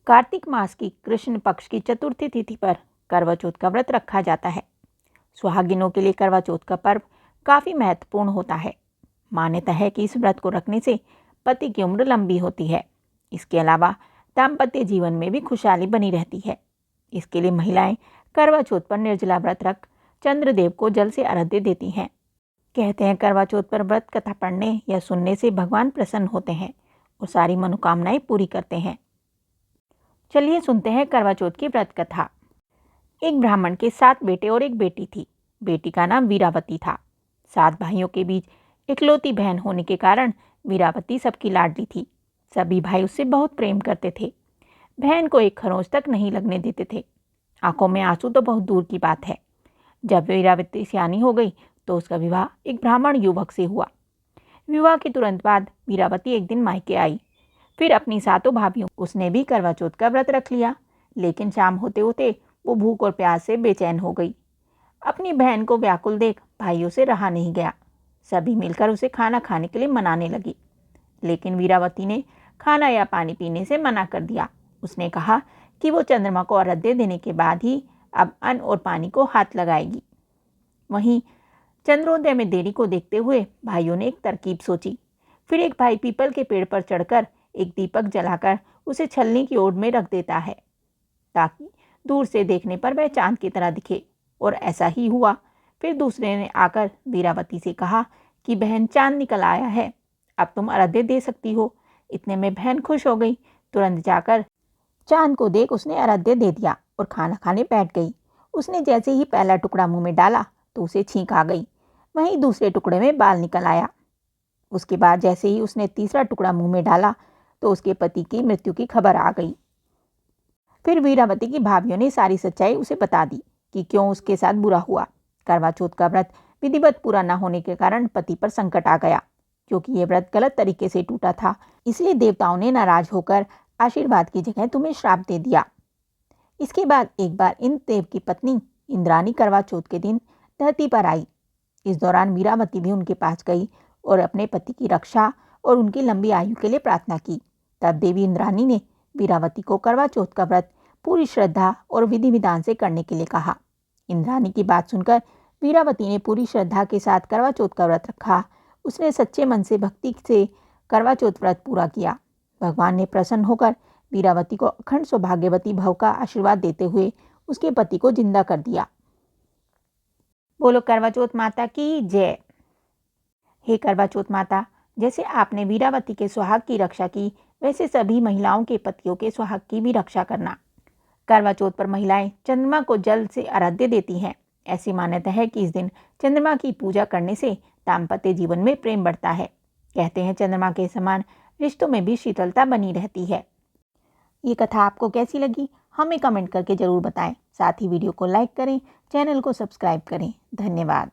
कार्तिक मास की कृष्ण पक्ष की चतुर्थी तिथि पर करवा चौथ का व्रत रखा जाता है। सुहागिनों के लिए करवा चौथ का पर्व काफ़ी महत्वपूर्ण होता है। मान्यता है कि इस व्रत को रखने से पति की उम्र लंबी होती है। इसके अलावा दाम्पत्य जीवन में भी खुशहाली बनी रहती है। इसके लिए महिलाएं करवा चौथ पर निर्जला व्रत रख चंद्रदेव को जल से अर्घ्य देती हैं। कहते हैं करवा चौथ पर व्रत कथा पढ़ने या सुनने से भगवान प्रसन्न होते हैं और सारी मनोकामनाएं पूरी करते हैं। चलिए सुनते हैं करवा चौथ की व्रत कथा। एक ब्राह्मण के 7 बेटे और एक बेटी थी। बेटी का नाम वीरावती था। 7 भाइयों के बीच इकलौती बहन होने के कारण वीरावती सबकी लाडली थी। सभी भाई उससे बहुत प्रेम करते थे। बहन को एक खरोंच तक नहीं लगने देते थे। आंखों में आंसू तो बहुत दूर की बात है। जब वीरावती सियानी हो गई तो उसका विवाह एक ब्राह्मण युवक से हुआ। विवाह के तुरंत बाद वीरावती एक दिन मायके आई। फिर अपनी 7 भाभियों उसने भी करवा चौथ का व्रत रख लिया। लेकिन शाम होते होते वो भूख और प्यास से बेचैन हो गई। अपनी बहन को व्याकुल देख भाइयों से रहा नहीं गया। सभी मिलकर उसे खाना खाने के लिए मनाने लगी। लेकिन वीरावती ने खाना या पानी पीने से मना कर दिया। उसने कहा कि वो चंद्रमा को अर्घ्य देने के बाद ही अब अन्न और पानी को हाथ लगाएगी। वहीं चंद्रोदय में देरी को देखते हुए भाइयों ने एक तरकीब सोची। फिर एक भाई पीपल के पेड़ पर चढ़कर एक दीपक जलाकर उसे छलनी की ओर में रख देता है ताकि दूर से देखने पर वह चांद की तरह दिखे। और ऐसा ही हुआ। फिर दूसरे ने आकर वीरावती से कहा कि बहन, चांद निकल आया है, अब तुम अर्घ्य दे सकती हो। इतने में बहन खुश हो गई। तुरंत जाकर चांद को देख उसने अर्घ्य दे दिया और खाना खाने बैठ गई। उसने जैसे ही पहला टुकड़ा मुंह में डाला तो उसे छींक आ गई। वहीं दूसरे टुकड़े में बाल निकल आया। उसके बाद जैसे ही उसने तीसरा टुकड़ा मुंह में डाला तो उसके पति की मृत्यु की खबर आ गई। फिर वीरावती की भाभियों ने सारी सच्चाई उसे बता दी कि क्यों उसके साथ बुरा हुआ। करवा चौथ का व्रत विधिवत पूरा न होने के कारण पति पर संकट आ गया। क्योंकि ये व्रत गलत तरीके से टूटा था, इसलिए देवताओं ने नाराज होकर आशीर्वाद की जगह तुम्हें श्राप दे दिया। इसके बाद एक बार इंद्रदेव की पत्नी इंद्राणी करवा चौथ के दिन धरती पर आई। इस दौरान वीरावती भी उनके पास गई और अपने पति की रक्षा और उनकी लंबी आयु के लिए प्रार्थना की। तब देवी इंद्राणी ने वीरावती को करवा चौथ का व्रत पूरी श्रद्धा और विधि विधान से करने के लिए कहा। इंद्राणी की बात सुनकर वीरावती ने पूरी श्रद्धा के साथ करवा चौथ का व्रत रखा। उसने सच्चे मन से भक्ति से करवा चौथ व्रत पूरा किया। भगवान ने प्रसन्न होकर वीरावती को अखंड सौभाग्यवती भव का आशीर्वाद देते हुए उसके पति को जिंदा कर दिया। बोलो करवा चौथ माता की जय। हे करवा चौथ माता, जैसे आपने वीरावती के सुहाग की रक्षा की, वैसे सभी महिलाओं के पतियों के सुहाग की भी रक्षा करना। करवा चौथ पर महिलाएं चंद्रमा को जल से अर्घ्य देती हैं। ऐसी मान्यता है कि इस दिन चंद्रमा की पूजा करने से दाम्पत्य जीवन में प्रेम बढ़ता है। कहते हैं चंद्रमा के समान रिश्तों में भी शीतलता बनी रहती है। ये कथा आपको कैसी लगी हमें कमेंट करके ज़रूर बताएं। साथ ही वीडियो को लाइक करें, चैनल को सब्सक्राइब करें। धन्यवाद।